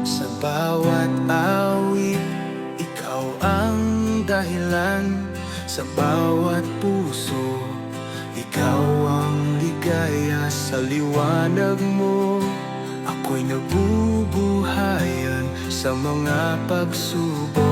Sa bawat awit, ikaw ang dahilan. Sa bawat puso, ikaw ang ligaya. Sa liwanag mo, ako'y nabubuhayan. Sa mga pagsubok,